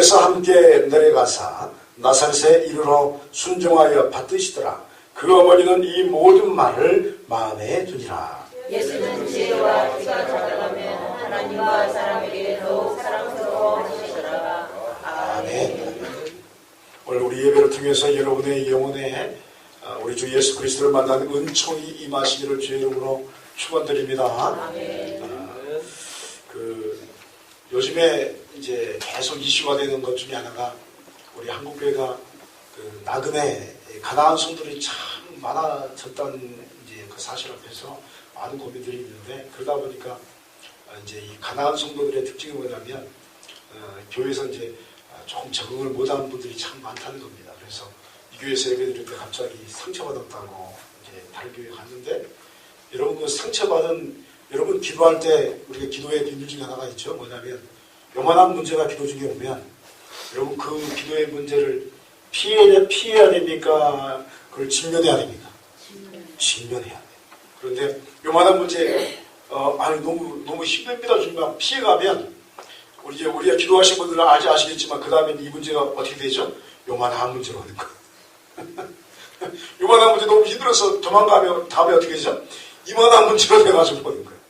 그래서 함께 내려가사 나사렛에 이르러 순종하여 받드시더라. 그 어머니는 이 모든 말을 마음에 두니라. 예수는 지혜와 키가 자라가면 하나님과 사람에게 더욱 사랑스러워 하시더라. 아멘. 오늘 우리 예배를 통해서 여러분의 영혼에 우리 주 예수 그리스도를 만나는 은총이 임하시기를 주의 이름으로 축원드립니다. 아멘. 요즘에 이제 계속 이슈가 되는 것 중에 하나가 우리 한국교회가 나그네 가나안 성도들이 참 많아졌다는 이제 그 사실 앞에서 많은 고민들이 있는데, 그러다 보니까 이제 이 가나안 성도들의 특징이 뭐냐면 교회에서 이제 조금 적응을 못하는 분들이 참 많다는 겁니다. 그래서 이 교회에서 예배드릴 때 갑자기 상처받았다고 이제 다른 교회에 갔는데, 여러분 그 상처받은 여러분 기도할 때 우리가 기도의 비밀 중에 하나가 있죠. 뭐냐면 요만한 문제가 기도 중에 오면 여러분 그 기도의 문제를 피해야 됩니까? 그걸 직면해야 됩니까? 직면해야 돼요. 그런데 요만한 문제 너무 힘듭니다. 주님만 피해가면 우리가 기도하신 분들은 아시겠지만 그 다음에 이 문제가 어떻게 되죠? 요만한 문제로 오는 거예요. 요만한 문제 너무 힘들어서 도망가면 다음에 어떻게 되죠? 이만한 문제로 돼가지고 오는 거예요.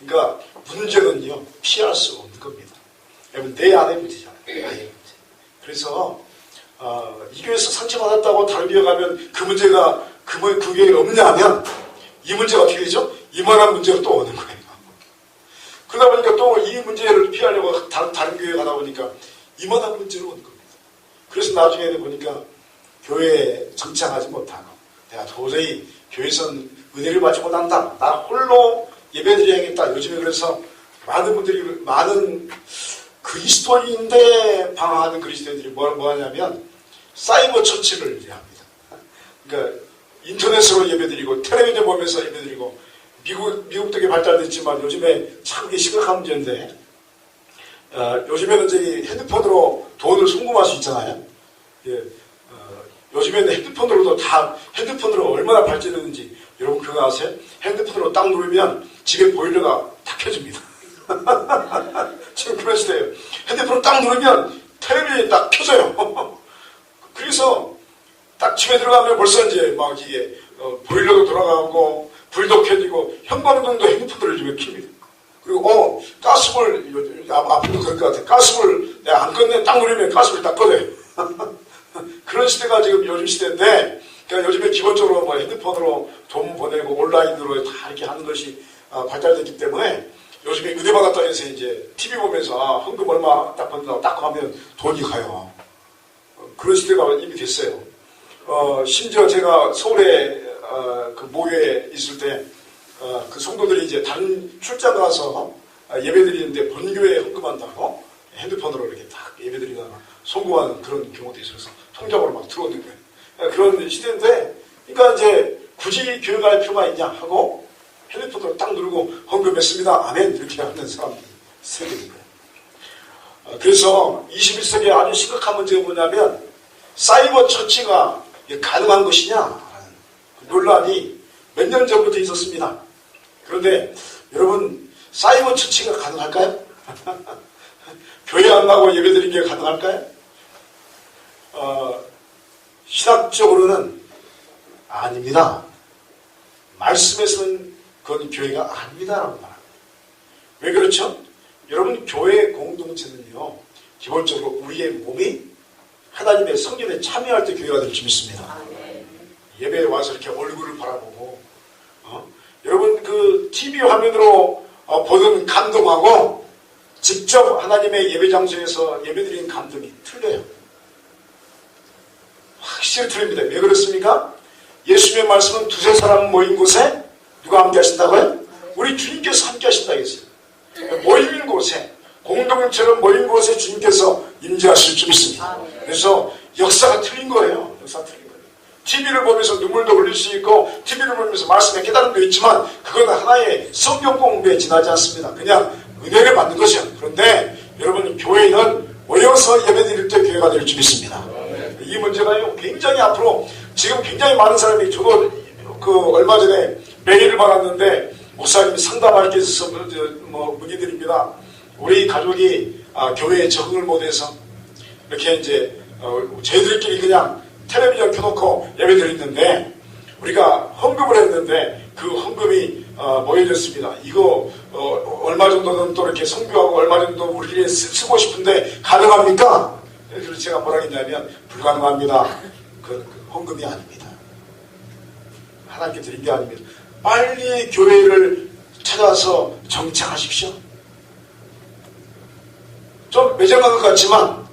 그러니까 문제는요 피할 수 없는 겁니다. 여러분 내 안의 문제잖아요. 나의 문제. 그래서 이 교회에서 상처받았다고 다른 교회 가면 그 문제가 그 교회에 없냐면 이 문제가 어떻게 되죠? 이만한 문제로 또 오는 거예요. 그러다 보니까 또 이 문제를 피하려고 다른 교회에 가다 보니까 이만한 문제로 오는 겁니다. 그래서 나중에 보니까 교회에 정착하지 못하고 내가 도저히 교회에서는 은혜를 받지 못한다. 나 홀로 예배드려야겠다. 요즘에 그래서 많은 분들이 많은 그리스도인인데 방황하는 그리스도인들이 뭐 하냐면 사이버 처치를 이제 합니다. 그러니까 인터넷으로 예배드리고 텔레비전 보면서 예배드리고 미국도 되게 발달됐지만 요즘에 참 이게 심각한 문제인데 요즘에는 저기 핸드폰으로 돈을 송금할 수 있잖아요. 요즘에는 핸드폰으로도 다 핸드폰으로 얼마나 발전했는지 여러분 그거 아세요? 핸드폰으로 딱 누르면 집에 보일러가 다 켜집니다. 지금 그런 시대예요. 핸드폰을 딱 누르면 텔레비전이 딱 켜져요. 그래서 딱 집에 들어가면 벌써 이제 막 이게 보일러도 돌아가고 불도 켜지고 현관등도 핸드폰으로 지금 킵니다. 그리고 가스불 앞으로 그럴 것 같아. 가스불 내가 안 껐네 딱 누르면 가스불이 딱 꺼져요. 그런 시대가 지금 요즘 시대인데, 그러니까 요즘에 기본적으로 뭐 핸드폰으로 돈 보내고 온라인으로 다 이렇게 하는 것이 발달됐기 때문에 요즘에 은혜 받았다 해서 이제 TV 보면서 헌금 얼마 딱 받는다고 딱 하면 돈이 가요. 그런 시대가 이미 됐어요. 심지어 제가 서울에 그 모교에 있을 때 그 성도들이 이제 다른 출장 가서 예배드리는데 본교회에 헌금한다고 핸드폰으로 이렇게 딱 예배드리다가 송금하는 그런 경우도 있어서 통장으로 막 들어오는 거예요. 그런 시대인데, 그러니까 이제 굳이 교회 갈 필요가 있냐 하고 핸드폰으로 딱 누르고 헌금했습니다. 아멘. 이렇게 하는 사람들이 세계인 거예요. 그래서 21세기에 아주 심각한 문제가 뭐냐면 사이버 처치가 가능한 것이냐라는 논란이 몇 년 전부터 있었습니다. 그런데 여러분 사이버 처치가 가능할까요? 교회 안 가고 예배드린 게 가능할까요? 신학적으로는 아닙니다. 말씀에서는 그건 교회가 아닙니다라고 말합니다. 왜 그렇죠? 여러분 교회 공동체는요 기본적으로 우리의 몸이 하나님의 성전에 참여할 때 교회가 될 줄 믿습니다. 예배에 와서 이렇게 얼굴을 바라보고 여러분 그 TV 화면으로 보는 감동하고 직접 하나님의 예배 장소에서 예배드리는 감동이 틀려요. 확실히 틀립니다. 왜 그렇습니까? 예수님의 말씀은 두세 사람 모인 곳에 누가 함께 하신다고요? 우리 주님께서 함께 하신다고 했어요. 모인 곳에, 공동체로 모인 곳에 주님께서 임재하실 줄 믿습니다. 그래서 역사가 틀린 거예요. 역사가 틀린 거예요. TV를 보면서 눈물도 흘릴 수 있고 TV를 보면서 말씀에 깨달음도 있지만 그건 하나의 성경 공부에 지나지 않습니다. 그냥 은혜를 받는 것이요. 그런데 여러분 교회는 모여서 예배드릴 때 교회가 될 줄 믿습니다. 이 문제가요 굉장히 앞으로 지금 굉장히 많은 사람이 저도 그 얼마 전에 메일을 받았는데 목사님이 상담할 게 있어서 문의드립니다. 우리 가족이 교회에 적응을 못해서 이렇게 이제 저희들끼리 그냥 텔레비전 켜놓고 예배 드리는데 우리가 헌금을 했는데 그 헌금이 모여졌습니다. 이거 얼마 정도는 또 이렇게 선교하고 얼마 정도 우리 쓰고 싶은데 가능합니까? 그래서 제가 뭐라 했냐면 불가능합니다. 그 헌금이 아닙니다. 하나님께 드린 게 아닙니다. 빨리 교회를 찾아서 정착하십시오. 좀 매정한 것 같지만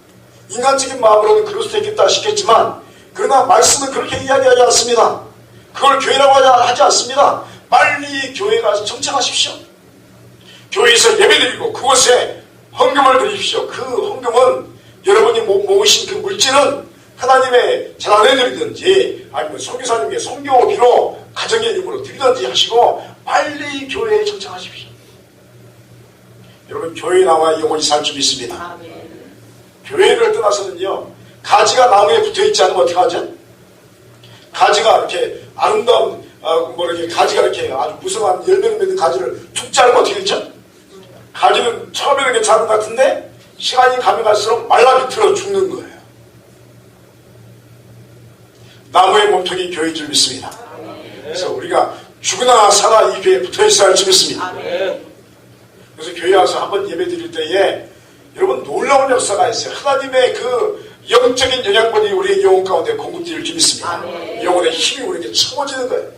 인간적인 마음으로는 그럴 수도 있겠다 싶겠지만 그러나 말씀은 그렇게 이야기하지 않습니다. 그걸 교회라고 하지 않습니다. 빨리 교회에 가서 정착하십시오. 교회에서 예배드리고 그곳에 헌금을 드리십시오. 그 헌금은 여러분이 모으신 그 물질은 하나님의 재단에 드리든지 아니면 선교사님께 선교비로 가정의 힘으로 드리든지 하시고 빨리 교회에 정착하십시오. 여러분 교회에 나와 영원히 살 줄 믿습니다. 아멘. 교회를 떠나서는요 가지가 나무에 붙어있지 않으면 어떻게 하죠? 가지가 이렇게 아름다운 이렇게 가지가 이렇게 아주 무성한 열매를 맺는 가지를 툭 자르면 어떻게 되죠? 가지는 처음에는 괜찮은 것 같은데 시간이 가면 갈수록 말라 비틀어 죽는 거예요. 나무의 몸통이 교회인 줄 믿습니다. 그래서 우리가 죽으나 사나 이 교회에 붙어있어야 할 줄 믿습니다. 그래서 교회 와서 한번 예배 드릴 때에 여러분 놀라운 역사가 있어요. 하나님의 그 영적인 영양분이 우리의 영혼 가운데 공급될 줄 믿습니다. 영혼의 힘이 우리에게 채워지는 거예요.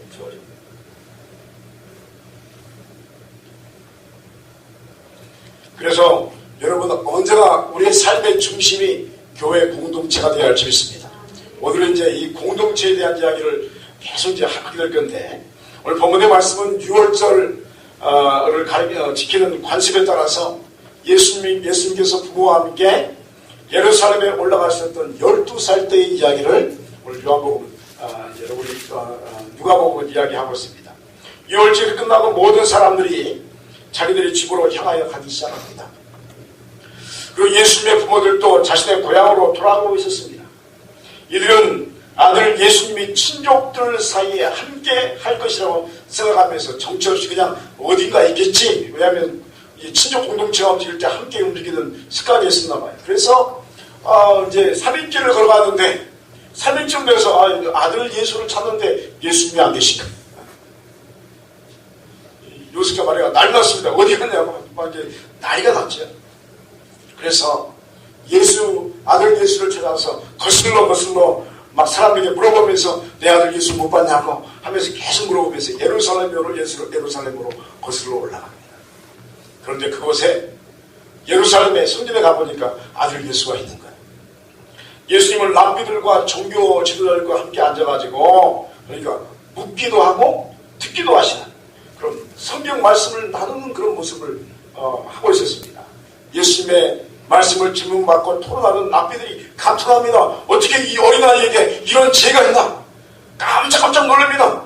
그래서 여러분 언제나 우리의 삶의 중심이 교회 공동체가 되어야 할 줄 믿습니다. 오늘은 이제 이 공동체에 대한 이야기를 계속 이제 하게 될 건데 오늘 본문의 말씀은 6월절을 지키는 관습에 따라서 예수님께서 부모와 함께 예루살렘에 올라가셨던 12살 때의 이야기를 오늘 요한복음 여러분이 누가복음을 이야기하고 있습니다. 6월절이 끝나고 모든 사람들이 자기들의 집으로 향하여 가기 시작합니다. 그리고 예수님의 부모들도 자신의 고향으로 돌아가고 있었습니다. 이들은 아들 예수님이 친족들 사이에 함께 할 것이라고 생각하면서 정처없이 그냥 어딘가 있겠지. 왜냐하면 이 친족 공동체가 움직일 때 함께 움직이는 습관이 있었나 봐요. 그래서 이제 3일길을 걸어갔는데 3일쯤 돼서 아들 예수를 찾는데 예수님이 안 계신가. 요셉과 마리아가 난리 났습니다. 어디 갔냐고 막 이제 난리가 났죠. 그래서 아들 예수를 찾아서 거슬러 막 사람에게 물어보면서 내 아들 예수 못 봤냐고 하면서 계속 물어보면서 예루살렘으로 거슬러 올라갑니다. 그런데 그곳에 예루살렘의 성전에 가보니까 아들 예수가 있는 거예요. 예수님을 랍비들과 종교 지도자들과 함께 앉아가지고 그러니까 묻기도 하고 듣기도 하시는 그런 성경 말씀을 나누는 그런 모습을 하고 있었습니다. 예수님의 말씀을 질문받고 토론하는 랍비들이 감탄합니다. 어떻게 이 어린아이에게 이런 지혜가 있나? 깜짝 놀랍니다.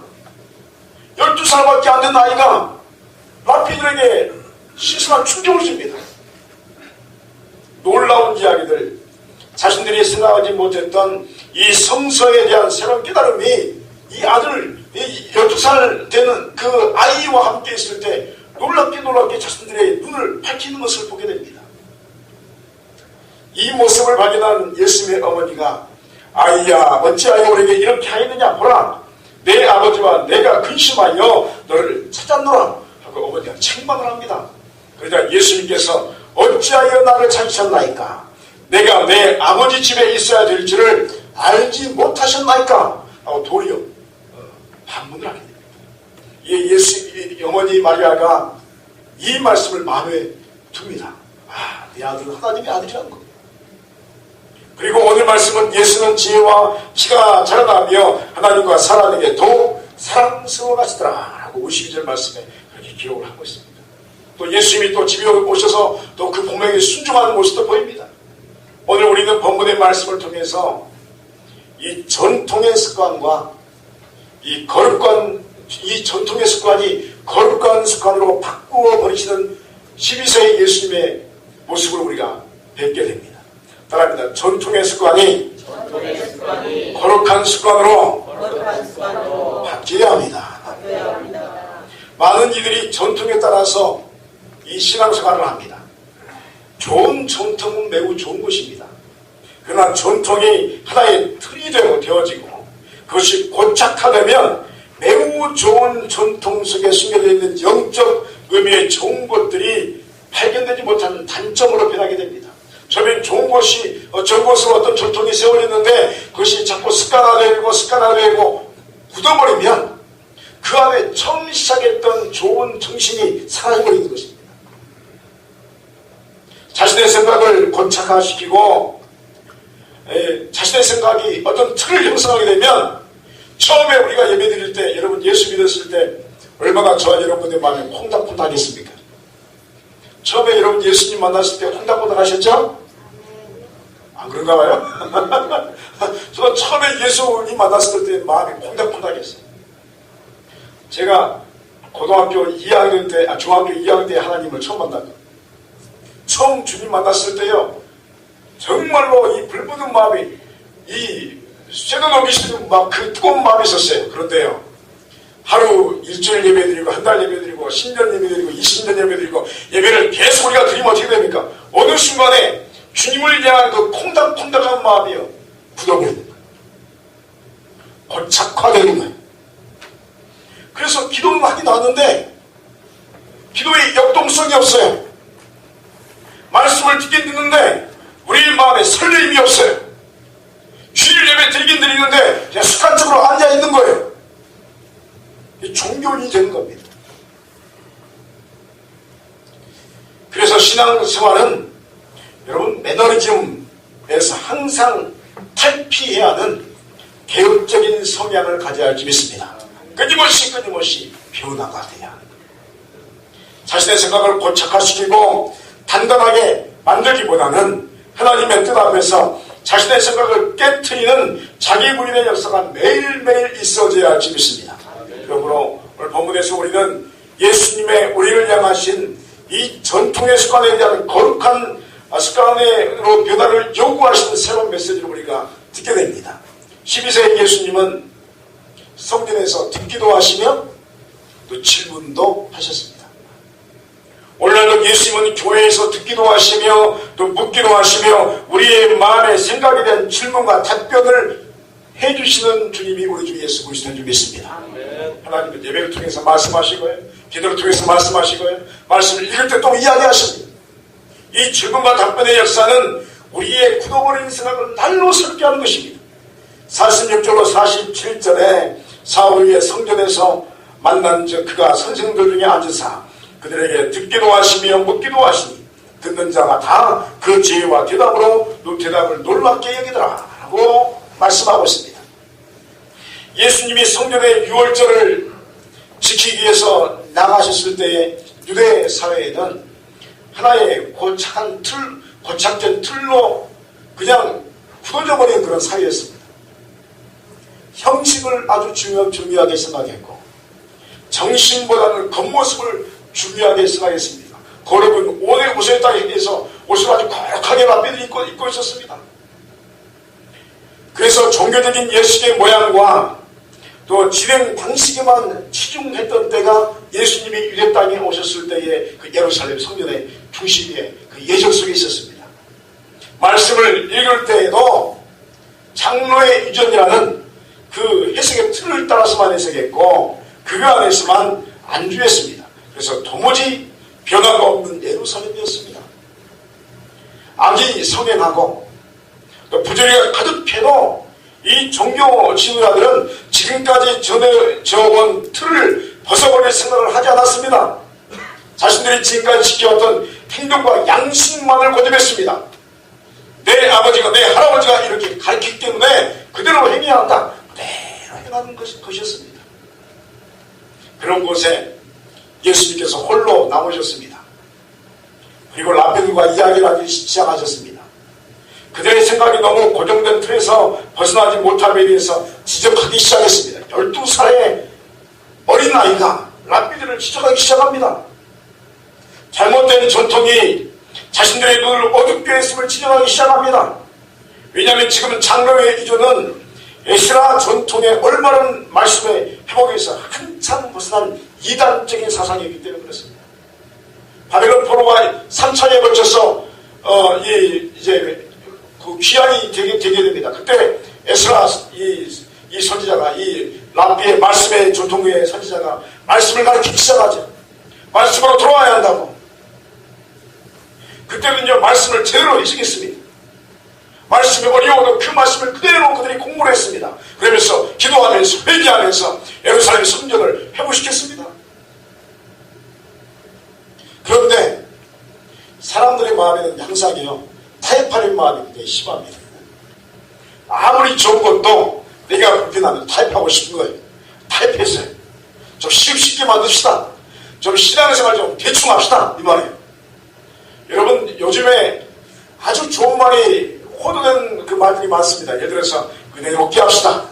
12살밖에 안 된 아이가 랍비들에게 시선한 충격을 줍니다. 놀라운 이야기들, 자신들이 생각하지 못했던 이 성서에 대한 새로운 깨달음이 이 아들 12살 되는 그 아이와 함께 있을 때 놀랍게 자신들의 눈을 밝히는 것을 보게 됩니다. 이 모습을 발견한 예수님의 어머니가 아이야 어찌하여 우리에게 이렇게 하였느냐 보라 내 아버지와 내가 근심하여 너를 찾았노라 하고 어머니가 책망을 합니다. 그러자 예수님께서 어찌하여 나를 찾으셨나이까 내가 내 아버지 집에 있어야 될 줄을 알지 못하셨나이까 하고 도리어 반문을 하게 됩니다. 이 어머니 마리아가 이 말씀을 마음에 둡니다. 내 아들은 하나님의 아들이라는 겁니다. 그리고 오늘 말씀은 예수는 지혜와 키가 자라나며 하나님과 사람에게 더욱 사랑스러워하시더라 라고 52절 말씀에 그렇게 기록을 하고 있습니다. 또 예수님이 또 집에 오셔서 또 그 본명에 순종하는 모습도 보입니다. 오늘 우리는 본문의 말씀을 통해서 이 전통의 습관과 이 전통의 습관이 거룩한 습관으로 바꾸어 버리시는 12세의 예수님의 모습을 우리가 뵙게 됩니다. 따라합니다. 전통의 습관이 거룩한 습관으로 바뀌어야 합니다. 많은 이들이 전통에 따라서 이 신앙생활을 합니다. 좋은 전통은 매우 좋은 것입니다. 그러나 전통이 하나의 틀이 되어지고 그것이 고착화되면 매우 좋은 전통 속에 숨겨져 있는 영적 의미의 좋은 것들이 발견되지 못하는 단점으로 변하게 됩니다. 처음엔 좋은 것이 어떤 전통이 세워졌는데 그것이 자꾸 습관화되고 굳어버리면 그 안에 처음 시작했던 좋은 정신이 사라져버리는 것입니다. 자신의 생각을 고착화시키고 자신의 생각이 어떤 틀을 형성하게 되면 처음에 우리가 예배드릴 때 여러분 예수 믿었을 때 얼마나 저와 여러분의 마음이 콩닥콩닥했습니까? 처음에 여러분 예수님 만났을 때 콩닥콩닥 하셨죠? 안 그런가 봐요? 저는 처음에 예수님 만났을 때 마음이 콩닥콩닥했어요. 제가 고등학교 2학년 때, 중학교 2학년 때 하나님을 처음 만났거든요. 처음 주님 만났을 때요, 정말로 이 불붙은 마음이, 이 쇠도 녹이시는 막 그 뜨거운 마음이 있었어요. 그런데요, 하루 일주일 예배드리고, 한 달 예배드리고, 10년 예배드리고, 20년 예배드리고, 예배를 계속 우리가 드리면 어떻게 됩니까? 어느 순간에 주님을 향한 그 콩닥콩닥한 마음이요, 굳어버리는 거예요. 고착화되는 거예요. 그래서 기도는 하긴 하는데 기도에 역동성이 없어요. 말씀을 듣는데 우리 마음에 설레임이 없어요. 주일 예배 드리긴 드리는데 그냥 습관적으로 앉아있는 거예요. 이 종교인이 되는 겁니다. 그래서 신앙생활은 여러분 매너리즘에서 항상 탈피해야 하는 개혁적인 성향을 가져야 할 줄 믿습니다. 끊임없이 변화가 돼야 합니다. 자신의 생각을 고착화시키고 단단하게 만들기보다는 하나님의 뜻 앞에서 자신의 생각을 깨트리는 자기 부인의 역사가 매일매일 있어져야 할 줄 믿습니다. 그러므로 오늘 본문에서 우리는 예수님의 우리를 향하신 이 전통의 습관에 대한 거룩한 습관으로 변화를 요구하시는 새로운 메시지를 우리가 듣게 됩니다. 12세의 예수님은 성전에서 듣기도 하시며 또 질문도 하셨습니다. 오늘날도 예수님은 교회에서 듣기도 하시며 또 묻기도 하시며 우리의 마음의 생각에 대한 질문과 답변을 해주시는 주님이 우리 주 예수 그리스도인 줄 믿습니다. 하나님은 예배를 통해서 말씀하시고요, 기도를 통해서 말씀하시고요, 말씀을 읽을 때 또 이야기하십니다. 이 질문과 답변의 역사는 우리의 굳어버린 생각을 날로 설게 하는 것입니다. 46절로 47절에 사울의 성전에서 만난 그가 선생들 중에 앉으사 그들에게 듣기도 하시며 묻기도 하시니 듣는 자가 다 그 지혜와 대답으로 대답을 놀랍게 여기더라 라고 말씀하고 있습니다. 예수님이 성전의 유월절을 지키기 위해서 나가셨을 때의 유대 사회에는 하나의 고착된 틀로 그냥 굳어져 버린 그런 사회였습니다. 형식을 아주 중요하게 생각했고 정신보다는 겉모습을 중요하게 생각했습니다. 거룩은 옷의 땅에 대해서 옷을 아주 거룩하게 랍비들이 입고 있었습니다. 그래서 종교적인 예식의 모양과 또 진행 방식에만 치중했던 때가 예수님이 유대 땅에 오셨을 때의 그 예루살렘 성전의 중심에 그 예적 속에 있었습니다. 말씀을 읽을 때에도 장로의 유전이라는 그 해석의 틀을 따라서만 해석했고 그 안에서만 안주했습니다. 그래서 도무지 변화가 없는 예루살렘이었습니다. 악이 성행하고 또 부조리가 가득해도 이 종교 지도자들은 지금까지 저어온 틀을 벗어버릴 생각을 하지 않았습니다. 자신들이 지금까지 지켜왔던 행동과 양식만을 고집했습니다. 내 아버지가 내 할아버지가 이렇게 가르치기 때문에 그대로 행해야 한다. 그대로 행하는 것이었습니다. 그런 곳에 예수님께서 홀로 남으셨습니다. 그리고 랍비들과 이야기를 하기 시작하셨습니다. 그들의 생각이 너무 고정된 틀에서 벗어나지 못함에 대해서 지적하기 시작했습니다. 12살의 어린아이가 랍비들을 지적하기 시작합니다. 잘못된 전통이 자신들의 눈을 어둡게 했음을 지적하기 시작합니다. 왜냐하면 지금 장로의 이조는 에스라 전통의 올바른 말씀의 회복에서 한참 벗어난 이단적인 사상이기 때문에 그렇습니다. 바벨론 포로가 3차례에 걸쳐서 이제 그 귀환이 되게 됩니다. 그때 에스라 이 선지자가 이 랍비의 말씀의 전통의 선지자가 말씀을 가르치기 시작하죠. 말씀으로 돌아와야 한다고. 그때는요 말씀을 제대로 해주겠습니다. 말씀이 어려워도 그 말씀을 그대로 그들이 공부를 했습니다. 그러면서 기도하면서 회개하면서 예루살렘 성전을 회복시켰습니다. 그런데 사람들의 마음에는 항상요 타협하는 마음이 굉장히 심합니다. 아무리 좋은 것도 내가 불편하면 타협하고 싶은 거예요. 타협했어요. 좀 쉽게 만듭시다. 좀 신앙생활 좀 대충 합시다. 이 말이에요. 여러분 요즘에 아주 좋은 말이 호도된 그 말들이 많습니다. 예를 들어서 은혜롭게 합시다.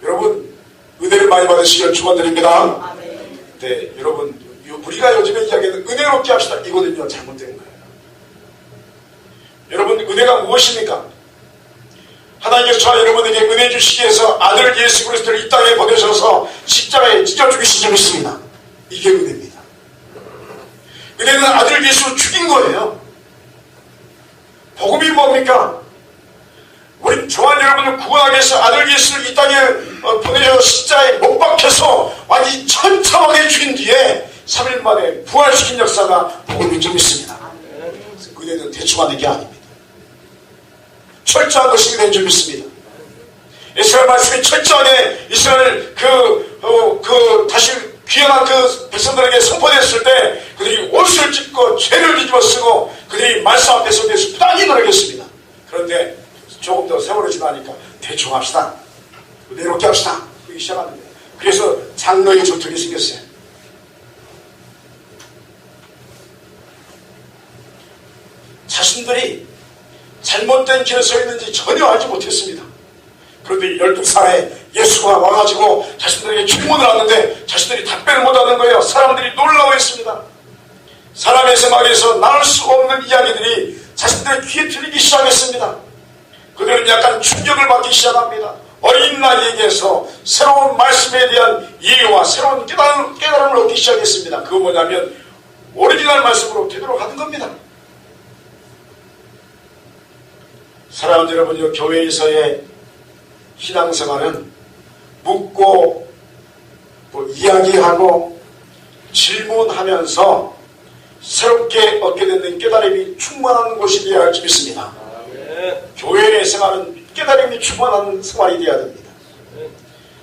여러분 은혜를 많이 받으시길 축원드립니다. 네, 여러분 우리가 요즘에 이야기하는 은혜롭게 합시다. 이거는요 잘못된 거예요. 여러분 은혜가 무엇입니까? 하나님께서 저와 여러분에게 은혜 주시기 위해서 아들 예수 그리스도를 이 땅에 보내셔서 십자가에 찢어 죽이신 줄 믿습니다. 이게 은혜입니다. 은혜는 아들 예수를 죽인 거예요. 복음이 뭡니까? 우리 저와 여러분을 구원하기 위해서 아들 예수를 이 땅에 보내셔서 십자가에 못 박혀서 완전히 천차만에 죽인 뒤에 3일 만에 부활시킨 역사가 복음인 줄 믿습니다. 은혜는 대충 하는 게 아닙니다. 철저한 것이 된 줄 믿습니다. 이스라엘 말씀이 철저하게 이스라엘 다시 귀환한 그 백성들에게 선포됐을 때 그들이 옷을 찢고 죄를 뒤집어 쓰고 그들이 말씀 앞에서 대해서 부단히 노력했습니다. 그런데 조금 더 세월이 지나니까 대충 합시다. 은혜롭게 합시다. 그러기 시작합니다. 그래서 장로의 전통이 생겼어요. 자신들이 잘못된 길에 서 있는지 전혀 알지 못했습니다. 그런데 12살에 예수가 와가지고 자신들에게 주문을 하는데 자신들이 답변을 못하는 거예요. 사람들이 놀라워했습니다. 사람의 생각에서 나눌 수 없는 이야기들이 자신들의 귀에 들리기 시작했습니다. 그들은 약간 충격을 받기 시작합니다. 어린 나이에게서 새로운 말씀에 대한 이해와 새로운 깨달음을 얻기 시작했습니다. 그건 뭐냐면 오리지널 말씀으로 되돌아가는 겁니다. 사랑하는 여러분, 교회에서의 신앙생활은 묻고 이야기하고 질문하면서 새롭게 얻게 되는 깨달음이 충만한 곳이 되어야 할 줄 믿습니다. 교회의 생활은 깨달음이 충만한 생활이 되어야 됩니다.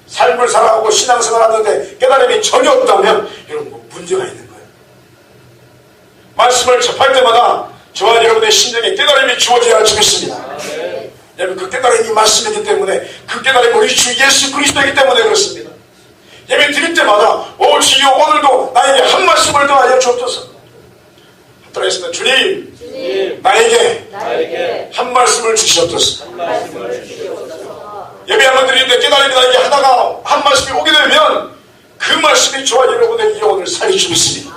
삶을 살아가고 신앙생활하는데 깨달음이 전혀 없다면 여러분 문제가 있는 거예요. 말씀을 접할 때마다 저와 여러분의 심령에 깨달음이 주어져야 할 줄 믿습니다. 여러분 그 깨달음이 말씀이기 때문에 그 깨달음이 우리 주 예수 그리스도이기 때문에 그렇습니다. 예배 드릴 때마다 오 주여 오늘도 나에게 한 말씀을 더하여 주옵소서. 따라했습니다. 주님 나에게 한 말씀을 주시옵소서. 예배 한번 드리는데 깨달음이 나에게 하나가 한 말씀이 오게 되면 그 말씀이 저와 여러분의 영혼을 살리시고 있습니다.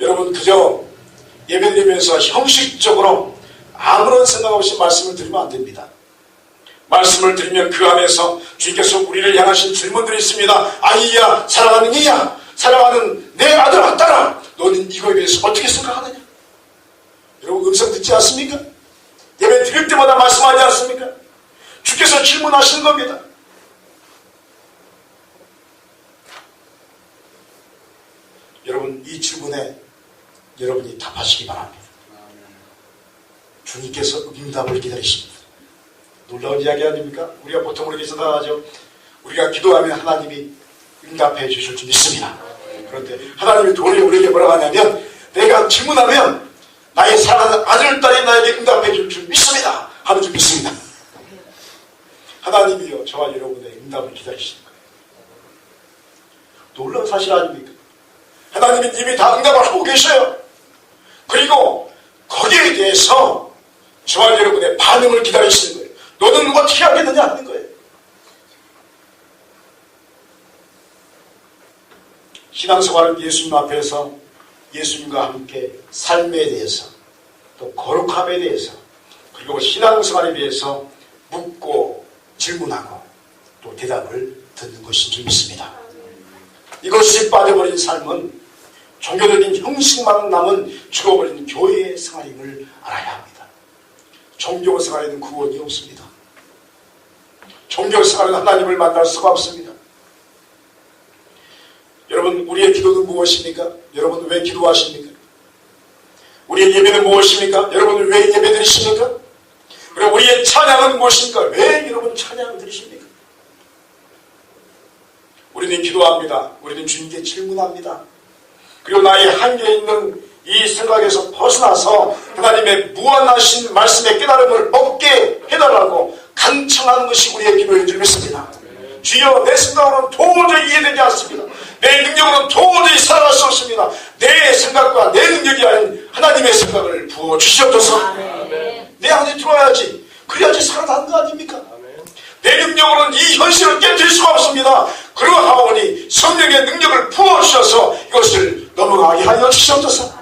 여러분 그저 예배드리면서 형식적으로 아무런 생각 없이 말씀을 드리면 안 됩니다. 말씀을 드리면 그 안에서 주님께서 우리를 향하신 질문들이 있습니다. 아이야, 사랑하는 이야, 사랑하는 내 아들아, 딸아, 너는 이거에 대해서 어떻게 생각하느냐? 여러분 음성 듣지 않습니까? 예배 드릴 때마다 말씀하지 않습니까? 주께서 질문하시는 겁니다. 여러분 이 질문에 여러분이 답하시기 바랍니다. 주님께서 응답을 기다리십니다. 놀라운 이야기 아닙니까? 우리가 보통 그렇게 생각하죠. 우리가 기도하면 하나님이 응답해 주실 줄 믿습니다. 그런데 하나님이 도리어 우리에게 뭐라고 하냐면 내가 질문하면 나의 사랑하는 아들, 딸이 나에게 응답해 줄 줄 믿습니다. 하는 줄 믿습니다. 하나님이요 저와 여러분의 응답을 기다리시는 거예요. 놀라운 사실 아닙니까? 하나님이 이미 다 응답을 하고 계셔요. 그리고 거기에 대해서 저와 여러분의 반응을 기다리시는 거예요. 너는 어떻게 하겠느냐 하는 거예요. 신앙생활은 예수님 앞에서 예수님과 함께 삶에 대해서 또 거룩함에 대해서 그리고 신앙생활에 대해서 묻고 질문하고 또 대답을 듣는 것인 줄 믿습니다. 이것이 빠져버린 삶은 종교적인 형식만 남은 죽어버린 교회의 생활임을 알아야 합니다. 종교 생활에는 구원이 없습니다. 종교 생활은 하나님을 만날 수가 없습니다. 여러분, 우리의 기도는 무엇입니까? 여러분 왜 기도하십니까? 우리의 예배는 무엇입니까? 여러분 왜 예배드리십니까? 그리고 우리의 찬양은 무엇입니까? 왜 여러분 찬양 드리십니까? 우리는 기도합니다. 우리는 주님께 질문합니다. 그리고 나의 한계에 있는 이 생각에서 벗어나서 하나님의 무한하신 말씀의 깨달음을 얻게 해달라고 간청하는 것이 우리의 기도인 줄 믿습니다. 주여, 내 생각으로는 도저히 이해되지 않습니다. 내 능력으로는 도저히 살아갈 수 없습니다. 내 생각과 내 능력이 아닌 하나님의 생각을 부어주시옵소서. 내 안에 들어와야지. 그래야지 살아나는 거 아닙니까? 내 능력으로는 이 현실을 깨뜨릴 수가 없습니다. 그러하오니 성령의 능력을 부어주셔서 이것을 넘어가게 하여 주시옵소서.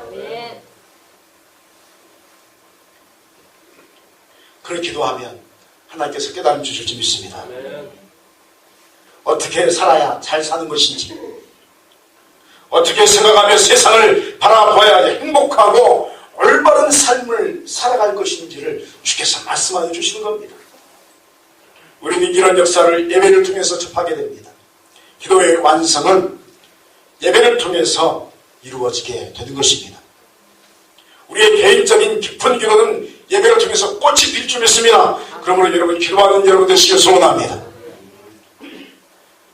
그렇게 기도하면 하나님께서 깨달음 주실 줄 믿습니다. 어떻게 살아야 잘 사는 것인지, 어떻게 생각하며 세상을 바라봐야 행복하고 올바른 삶을 살아갈 것인지를 주께서 말씀하여 주시는 겁니다. 우리는 이런 역사를 예배를 통해서 접하게 됩니다. 기도의 완성은 예배를 통해서 이루어지게 되는 것입니다. 우리의 개인적인 깊은 기도는 예배를 통해서 꽃이 필 줄 믿습니다. 그러므로 여러분, 기도하는 여러분 되시길 소원합니다.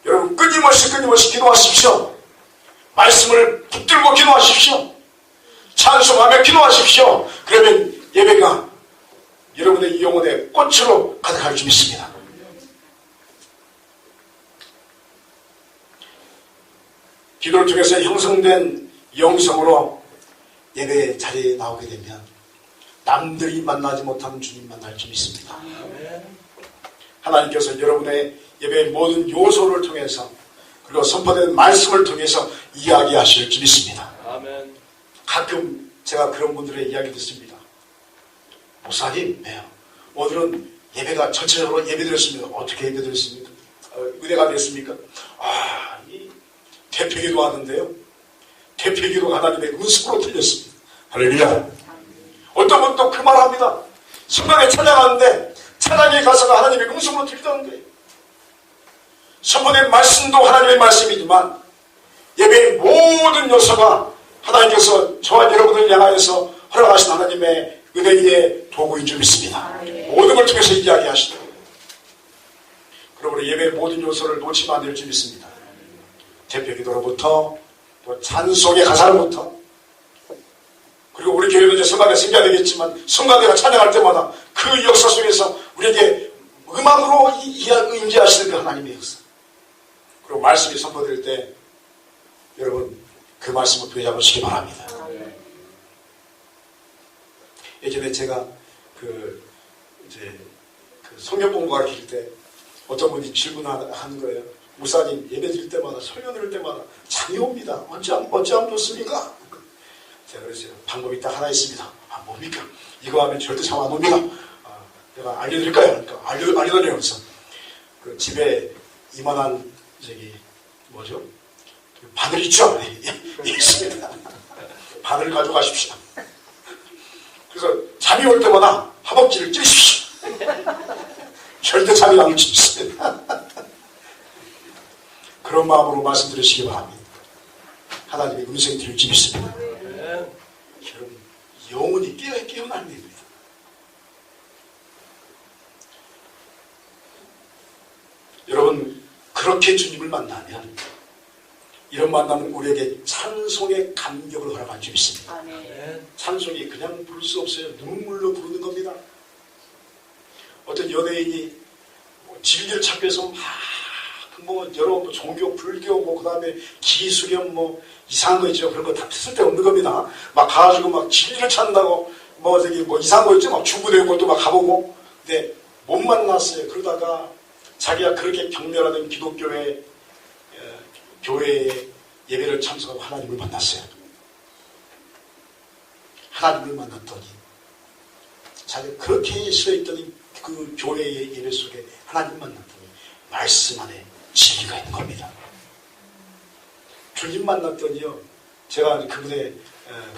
여러분, 끊임없이 기도하십시오. 말씀을 붙들고 기도하십시오. 찬송하며 기도하십시오. 그러면 예배가 여러분의 영혼의 꽃으로 가득할 줄 믿습니다. 기도를 통해서 형성된 영성으로 예배 자리에 나오게 되면 남들이 만나지 못하는 주님 만날 줄 믿습니다. 하나님께서 여러분의 예배의 모든 요소를 통해서, 그리고 선포된 말씀을 통해서 이야기하실 줄 믿습니다. 가끔 제가 그런 분들의 이야기 듣습니다. 목사님, 오늘은 예배가 전체적으로 예배드렸습니다. 어떻게 예배드렸습니까? 은혜가 됐습니까? 이 대표기도 하는데요, 대표기도가 하나님의 은습으로 들렸습니다. 할렐루야. 어떤 분 또 그 말합니다. 성당에 찬양하는데 찬양의 가사가 하나님의 음성으로 들리다는 거예요. 선포된 말씀도 하나님의 말씀이지만 예배의 모든 요소가 하나님께서 저와 여러분을 향하여서 허락하신 하나님의 은혜의 도구인 줄 믿습니다. 모든 걸 통해서 이야기하시다. 그러므로 예배의 모든 요소를 놓치면 안 될 줄 믿습니다. 대표기도로부터 또 찬송의 가사로부터, 그리고 우리 교회도 이제 성가대가 생겨야 되겠지만 성가대가 찬양할 때마다 그 역사 속에서 우리에게 음악으로 임재하시는 그 하나님의 역사, 그리고 말씀이 선포될 때 여러분 그 말씀을 부여잡으시기 바랍니다. 예전에 제가 성경 공부 가르칠 때 어떤 분이 질문하는 거예요. 목사님, 예배 드릴 때마다, 설교 드릴 때마다 잠이 옵니다. 어찌하면 좋습니까? 제가 그랬어요. 방법이 딱 하나 있습니다. 뭡니까? 이거 하면 절대 잠 안 옵니다. 내가 알려드릴까요? 그러니까 알려드려요. 그래서 그 집에 이만한 바늘 있죠? 있습니다. 바늘 가져가십시오. 그래서 잠이 올 때마다 허벅지를 찌르십시오. 절대 잠이 안 올 수 있습니다. 그런 마음으로 말씀드리시기 바랍니다. 하나님의 음성이 들을 줄 믿습니다. 여러분, 영혼이 깨어나야 됩니다. 여러분, 그렇게 주님을 만나면, 이런 만남은 우리에게 찬송의 감격을 허락할 줄 믿습니다. 찬송이 그냥 부를 수 없어요. 눈물로 부르는 겁니다. 어떤 연예인이 진리를 찾기 위해서 여러 종교, 불교, 그 다음에 기수련, 이상한 거 있죠. 그런 거 다 쓸데없는 겁니다. 막 가가지고 진리를 찾는다고, 이상한 거 있죠. 중부되는 것도 가보고. 근데 못 만났어요. 그러다가 자기가 그렇게 경멸하는 기독교의, 교회의 예배를 참석하고 하나님을 만났어요. 하나님을 만났더니, 자기가 그렇게 싫어했더니 그 교회의 예배 속에 하나님을 만났더니 말씀 안에 진리가 있는 겁니다. 주님 만났더니요, 제가 그분의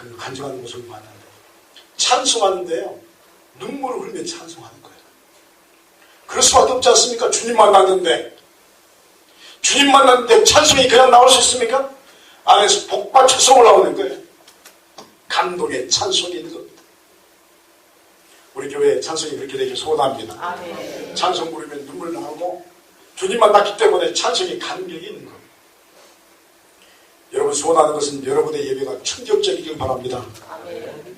그 간증하는 모습을 봤는데 찬송하는데요. 눈물을 흘며 찬송하는 거예요. 그럴 수밖에 없지 않습니까? 주님 만났는데 찬송이 그냥 나올 수 있습니까? 안에서 복받쳐서 올라오는 거예요. 감동의 찬송이 있는 겁니다. 우리 교회 찬송이 그렇게 되길 소원합니다. 아멘. 찬송 부르면 눈물 나오고 주님 만났기 때문에 찬송이 감격이 있는 겁니다. 여러분 소원하는 것은 여러분의 예배가 충격적이길 바랍니다. 아멘.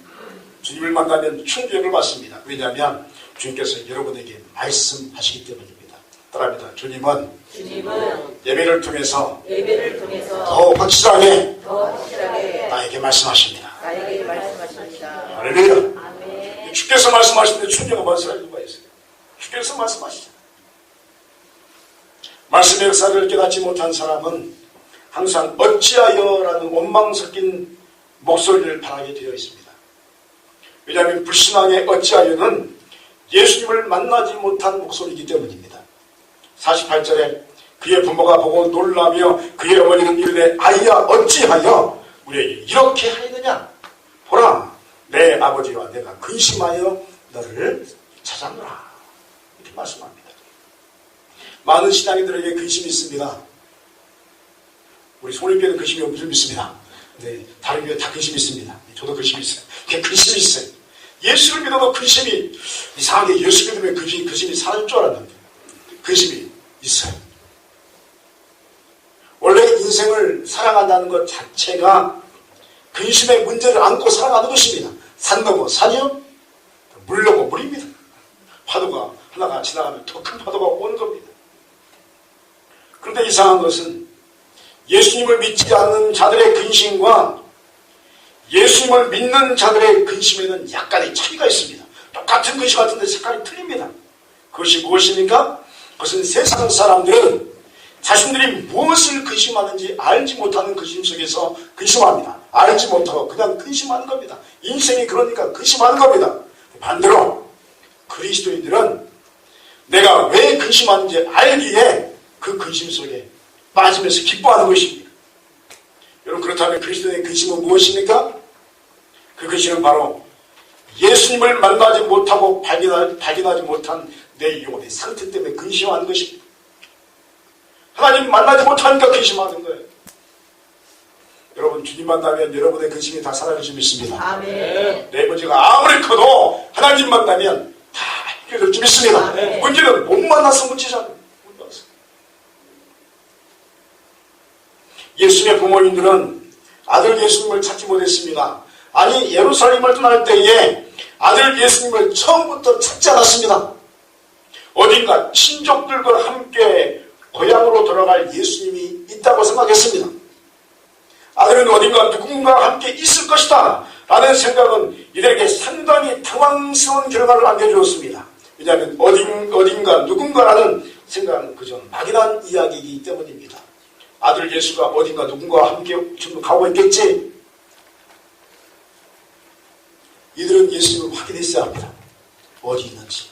주님을 만나면 충격을 받습니다. 왜냐하면 주님께서 여러분에게 말씀하시기 때문입니다. 따라합니다. 주님은 예배를 통해서 더 확실하게 나에게 말씀하십니다. 할렐루야. 아멘. 주께서 말씀하시는데 충격을 받으실 이유가 있어요. 주께서 말씀하시잖아요. 말씀의 역사를 깨닫지 못한 사람은 항상 어찌하여라는 원망 섞인 목소리를 바라게 되어 있습니다. 왜냐하면 불신앙의 어찌하여는 예수님을 만나지 못한 목소리이기 때문입니다. 48절에 그의 부모가 보고 놀라며 그의 어머니는 이르되 아이야 어찌하여 우리에게 이렇게 하였느냐. 보라 내 아버지와 내가 근심하여 너를 찾았노라. 이렇게 말씀합니다. 많은 신앙인들에게 근심이 있습니다. 우리 소리교회는 근심이 없는 줄 믿습니다. 네, 다른 교회 다 근심이 있습니다. 저도 근심이 있어요. 그게 근심이 있어요. 예수를 믿어도 근심이 이상하게 예수 믿으면 근심이 사라질 줄 알았는데 근심이 있어요. 원래 인생을 살아간다는 것 자체가 근심의 문제를 안고 살아가는 것입니다. 산 넘어 산이요, 물 넘어 물입니다. 파도가 하나가 지나가면 더 큰 파도가 오는 겁니다. 그런데 이상한 것은 예수님을 믿지 않는 자들의 근심과 예수님을 믿는 자들의 근심에는 약간의 차이가 있습니다. 똑같은 근심 같은데 색깔이 틀립니다. 그것이 무엇입니까? 그것은 세상 사람들은 자신들이 무엇을 근심하는지 알지 못하는 근심 속에서 근심합니다. 알지 못하고 그냥 근심하는 겁니다. 인생이 그러니까 근심하는 겁니다. 반대로 그리스도인들은 내가 왜 근심하는지 알기에 그 근심 속에 빠지면서 기뻐하는 것입니다. 여러분 그렇다면 그리스도인의 근심은 무엇입니까? 그 근심은 바로 예수님을 만나지 못하고 발견하지 못한 내 영혼의 상태 때문에 근심하는 것입니다. 하나님 만나지 못하니까 근심하는 거예요. 여러분 주님 만나면 여러분의 근심이 다 사라질 줄 믿습니다. 아멘. 내 문제가 아무리 커도 하나님 만나면 다 해결될 줄 믿습니다. 아멘. 문제는 못 만나서 문제잖아요. 못 만나서. 예수님의 부모님들은 아들 예수님을 찾지 못했습니다. 아니 예루살렘을 떠날 때에 아들 예수님을 처음부터 찾지 않았습니다. 어딘가 친족들과 함께 고향으로 돌아갈 예수님이 있다고 생각했습니다. 아들은 어딘가 누군가와 함께 있을 것이다 라는 생각은 이들에게 상당히 당황스러운 결과를 안겨주었습니다. 왜냐하면 어딘가 누군가라는 생각은 그저 막연한 이야기이기 때문입니다. 아들 예수가 어딘가 누군가와 함께 지금 가고 있겠지. 이들은 예수님을 확인했어야 합니다. 어디 있는지.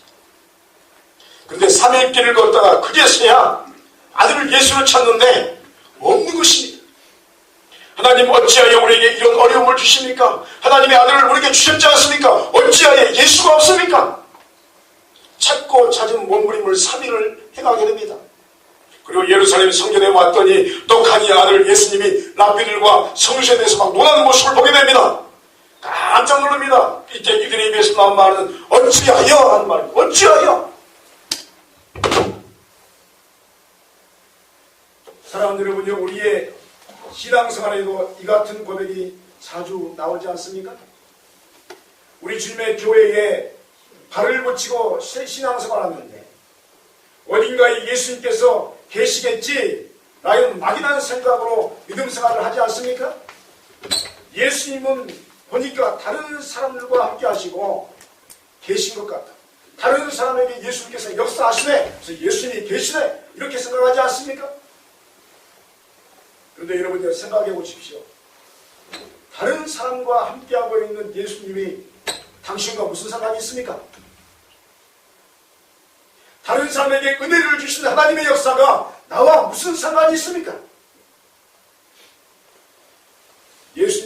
그런데 3일 길을 걷다가 그제서야 아들을 예수를 찾는데 없는 것입니다. 하나님 어찌하여 우리에게 이런 어려움을 주십니까? 하나님의 아들을 우리에게 주셨지 않습니까? 어찌하여 예수가 없습니까? 찾고 찾은 몸부림을 3일을 행하게 됩니다. 그리고 예루살렘 성전에 왔더니 떡하니 아들 예수님이 랍비들과 성수에 대해서 막 논하는 모습을 보게 됩니다. 깜짝 놀랍니다. 이때 이들의 입에서 나온 말은 어찌하여 하는 말입니다. 어찌하여. 사랑하는 여러분요, 우리의 신앙생활에도 이 같은 고백이 자주 나오지 않습니까? 우리 주님의 교회에 발을 붙이고 신앙생활하는데 어딘가에 예수님께서 계시겠지 라는 막연한 생각으로 믿음생활을 하지 않습니까? 예수님은 보니까 다른 사람들과 함께 하시고 계신 것 같다. 다른 사람에게 예수님께서 역사하시네. 그래서 예수님이 계시네. 이렇게 생각하지 않습니까? 그런데 여러분들 생각해 보십시오. 다른 사람과 함께하고 있는 예수님이 당신과 무슨 상관이 있습니까? 다른 사람에게 은혜를 주시는 하나님의 역사가 나와 무슨 상관이 있습니까?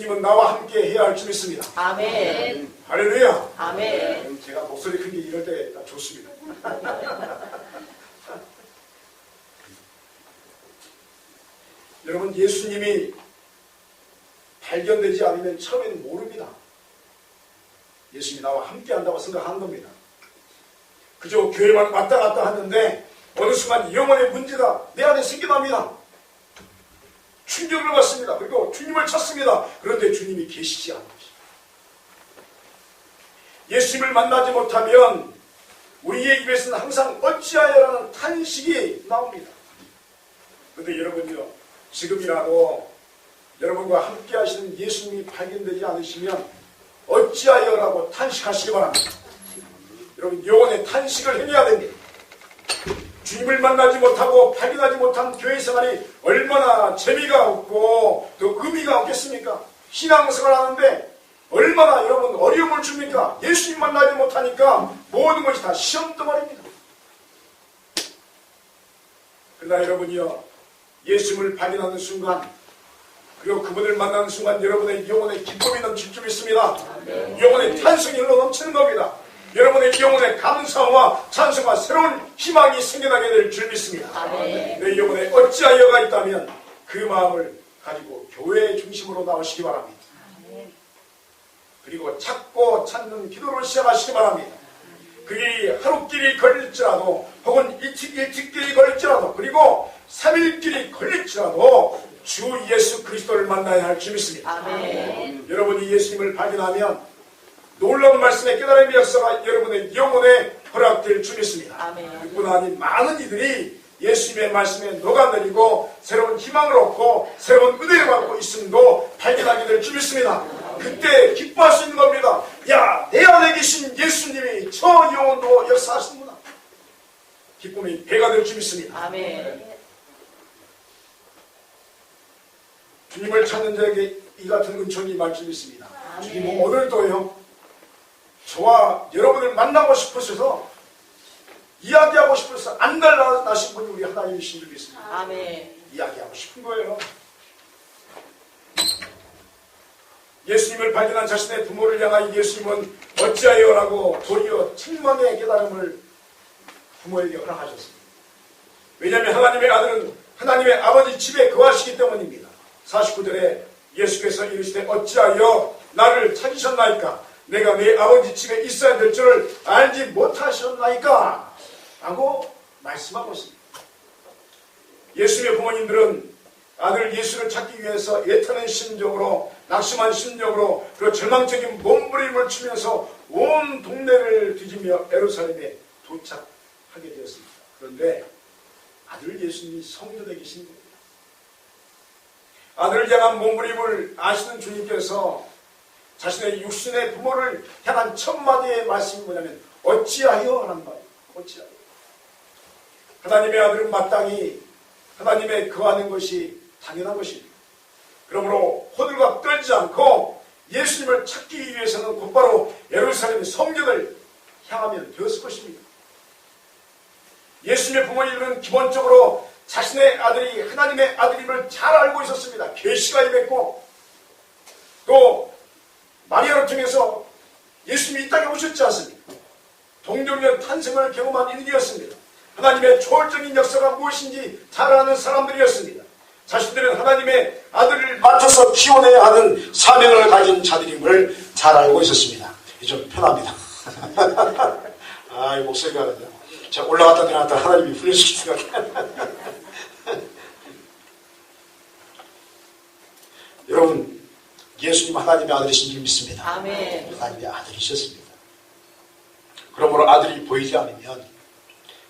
예수님은 나와 함께 해야 할 줄 믿습니다. 아멘. 할렐루야. 아멘. 제가 목소리 큰 게 이럴 때 딱 좋습니다. 여러분, 예수님이 발견되지 않으면 처음에는 모릅니다. 예수님이 나와 함께 한다고 생각하는 겁니다. 그저 교회만 왔다 갔다 하는데 어느 순간 영혼의 문제가 내 안에 생겨납니다. 충격을 받습니다. 그리고 주님을 찾습니다. 그런데 주님이 계시지 않으십니다. 예수님을 만나지 못하면 우리의 입에서는 항상 어찌하여라는 탄식이 나옵니다. 그런데 여러분요, 지금이라도 여러분과 함께 하시는 예수님이 발견되지 않으시면 어찌하여라고 탄식하시기 바랍니다. 여러분, 영혼의 탄식을 해내야 됩니다. 주님을 만나지 못하고 발견하지 못한 교회 생활이 얼마나 재미가 없고 또 의미가 없겠습니까? 신앙생활을 하는데 얼마나 여러분 어려움을 줍니까? 예수님 만나지 못하니까 모든 것이 다 시험덩어리입니다. 그러나 여러분이요, 예수님을 발견하는 순간, 그리고 그분을 만나는 순간 여러분의 영혼의 기쁨이 넘칠 줄 믿습니다. 영혼의 탄성이 흘러 넘치는 겁니다. 여러분의 영혼의 감사와 찬송과 새로운 희망이 생겨나게 될 줄 믿습니다. 내 영혼에 어찌하여가 있다면 그 마음을 가지고 교회의 중심으로 나오시기 바랍니다. 그리고 찾고 찾는 기도를 시작하시기 바랍니다. 그게 하루길이 걸릴지라도 혹은 일찍길이 걸릴지라도 그리고 3일길이 걸릴지라도 주 예수 그리스도를 만나야 할 줄 믿습니다. 아멘. 여러분이 예수님을 발견하면 놀라운 말씀의 깨달음의 역사가 여러분의 영혼에 허락될 줄 믿습니다. 아멘. 그뿐 아닌 많은 이들이 예수님의 말씀에 녹아내리고 새로운 희망을 얻고 새로운 은혜를 받고 있음도 발견하게 될 줄 믿습니다. 그때 기뻐할 수 있는 겁니다. 야, 내 안에 계신 예수님이 저 영혼도 역사하시는구나. 기쁨이 배가 될 줄 믿습니다. 아멘. 주님을 찾는 자에게 이 같은 은총이 임할 줄 믿습니다. 주님은 오늘도요, 저와 여러분을 만나고 싶으셔서 이야기하고 싶어서 안달나신 분이 우리 하나님이신 줄 믿습니다. 아멘. 이야기하고 싶은 거예요. 예수님을 발견한 자신의 부모를 향하여 예수님은 어찌하여라고 도리어 책망의 깨달음을 부모에게 허락하셨습니다. 왜냐하면 하나님의 아들은 하나님의 아버지 집에 거하시기 때문입니다. 49절에 예수께서 이르시되 어찌하여 나를 찾으셨나이까? 내가 내 아버지 집에 있어야 될 줄을 알지 못하셨나이까? 라고 말씀하고 있습니다. 예수님의 부모님들은 아들 예수를 찾기 위해서 애타는 심정으로, 낙심한 심정으로, 그리고 절망적인 몸부림을 치면서 온 동네를 뒤지며 예루살렘에 도착하게 되었습니다. 그런데 아들 예수님이 성전에 계신 겁니다. 아들을 향한 몸부림을 아시는 주님께서 자신의 육신의 부모를 향한 첫 마디의 말씀이 뭐냐면 어찌하여 하는 말이에요. 어찌하여. 하나님의 아들은 마땅히 하나님의 거하는 것이 당연한 것입니다. 그러므로 호들갑 떨지 않고 예수님을 찾기 위해서는 곧바로 예루살렘 성전을 향하면 되었을 것입니다. 예수님의 부모님들은 기본적으로 자신의 아들이 하나님의 아들임을 잘 알고 있었습니다. 계시가 임했고 또 마리아를 통해서 예수님이 이 땅에 오셨지 않습니까? 동정녀 탄생을 경험한 일이었습니다. 하나님의 초월적인 역사가 무엇인지 잘 아는 사람들이었습니다. 자신들은 하나님의 아들을 맡아서 키워내야 하는 사명을 가진 자들임을 잘 알고 있었습니다. 좀 편합니다. 이 목소리가 그냥 제가 올라갔다 내려갔다 하나님이 훈련시키는 것 같아요. 여러분, 예수님 하나님의 아들이신 줄 믿습니다. 아멘. 하나님의 아들이셨습니다. 그러므로 아들이 보이지 않으면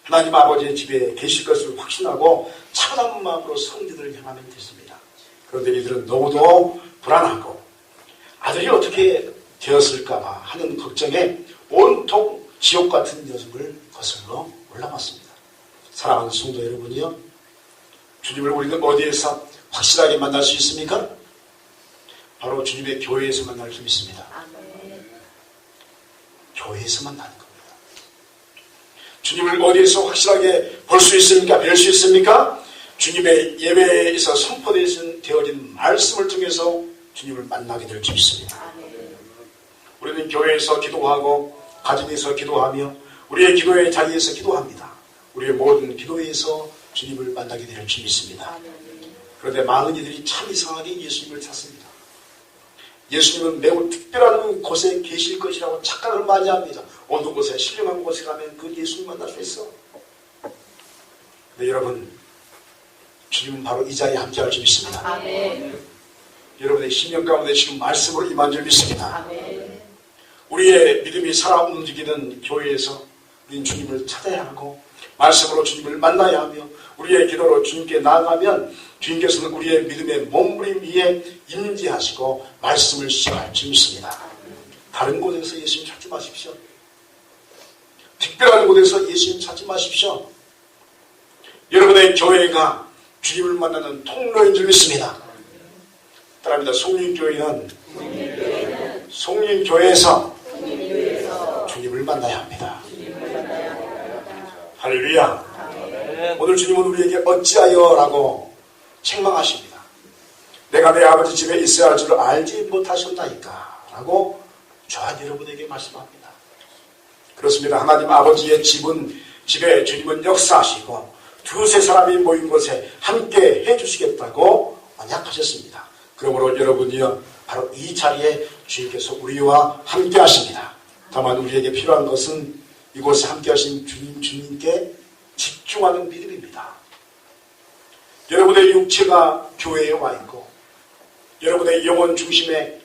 하나님 아버지의 집에 계실 것을 확신하고 차가운 마음으로 성전을 향하면 됐습니다. 그런데 이들은 너무도 불안하고 아들이 어떻게 되었을까 하는 걱정에 온통 지옥 같은 녀석을 거슬러 올라갔습니다. 사랑하는 성도 여러분이요, 주님을 우리는 어디에서 확실하게 만날 수 있습니까? 바로 주님의 교회에서 만날 수 있습니다. 아멘. 교회에서 만나는 겁니다. 주님을 어디에서 확실하게 볼 수 있습니까? 뵐 수 있습니까? 주님의 예배에서 선포되어진 말씀을 통해서 주님을 만나게 될 줄 믿습니다. 아멘. 우리는 교회에서 기도하고 가정에서 기도하며 우리의 기도의 자리에서 기도합니다. 우리의 모든 기도에서 주님을 만나게 될 줄 믿습니다. 아멘. 그런데 많은 이들이 참 이상하게 예수님을 찾습니다. 예수님은 매우 특별한 곳에 계실 것이라고 착각을 많이 합니다. 어느 곳에 신령한 곳에 가면 그 예수님 만날 수 있어. 네, 여러분, 주님은 바로 이 자리에 함께할 줄 믿습니다. 아멘. 여러분의 심령 가운데 지금 말씀으로 임한 줄 믿습니다. 아멘. 우리의 믿음이 살아 움직이는 교회에서 우리는 주님을 찾아야 하고 말씀으로 주님을 만나야 하며 우리의 기도로 주님께 나아가면 주님께서는 우리의 믿음의 몸부림 위에 임재하시고 말씀을 시작할 줄 믿습니다. 다른 곳에서 예수님 찾지 마십시오. 특별한 곳에서 예수님 찾지 마십시오. 여러분의 교회가 주님을 만나는 통로인 줄 믿습니다. 따라합니다. 송림교회는 송림교회에서 주님을 만나야 합니다. 할렐루야. 오늘 주님은 우리에게 어찌하여 라고 책망하십니다. 내가 내 아버지 집에 있어야 할 줄 알지 못하셨나이까 라고 저한 여러분에게 말씀합니다. 그렇습니다. 하나님 아버지의 집에 주님은 역사하시고 두세 사람이 모인 곳에 함께 해주시겠다고 언약하셨습니다. 그러므로 여러분이요 바로 이 자리에 주님께서 우리와 함께 하십니다. 다만 우리에게 필요한 것은 이곳에 함께 하신 주님께 집중하는 믿음입니다. 여러분의 육체가 교회에 와 있고 여러분의 영혼 중심에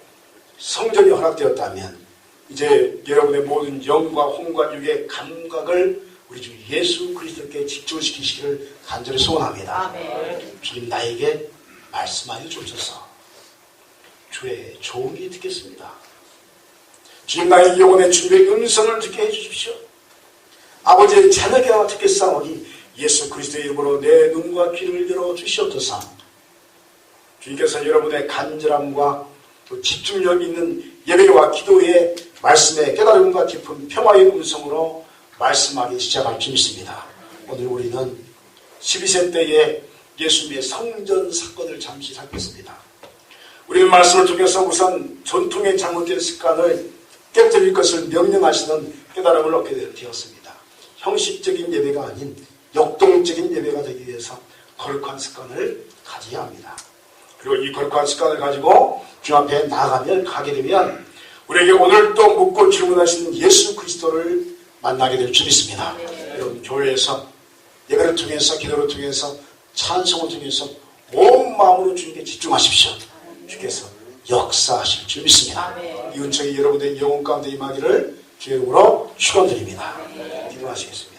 성전이 허락되었다면 이제 여러분의 모든 영과 혼과 육의 감각을 우리 주 예수 그리스도께 집중시키시기를 간절히 소원합니다. 아멘. 주님 나에게 말씀하여 주셔서 주의 좋은 일 듣겠습니다. 주님 나의 영혼의 주님의 음성을 듣게 해주십시오. 아버지의 자녀가 듣겠사오니 예수 그리스도의 이름으로 내 눈과 귀를 열어주시옵소서. 주님께서 여러분의 간절함과 또 집중력 있는 예배와 기도의 말씀의 깨달음과 깊은 평화의 음성으로 말씀하기 시작할 줄 믿습니다. 오늘 우리는 12세 때의 예수님의 성전 사건을 잠시 살폈습니다. 우리는 말씀을 통해서 우선 전통의 잘못된 습관을 깨뜨릴 것을 명령하시는 깨달음을 얻게 되었습니다. 형식적인 예배가 아닌 역동적인 예배가 되기 위해서 거룩한 습관을 가져야 합니다. 그리고 이 거룩한 습관을 가지고 주 앞에 가게 되면 우리에게 오늘 또 묻고 질문하시는 예수 그리스도를 만나게 될 줄 믿습니다. 여러분 교회에서 예배를 통해서 기도를 통해서 찬송을 통해서 온 마음으로 주님께 집중하십시오. 주께서 역사하실 줄 믿습니다. 이 은총이 여러분의 영혼 가운데 임하기를 주의 이름으로 축원드립니다. 기도하시겠습니다.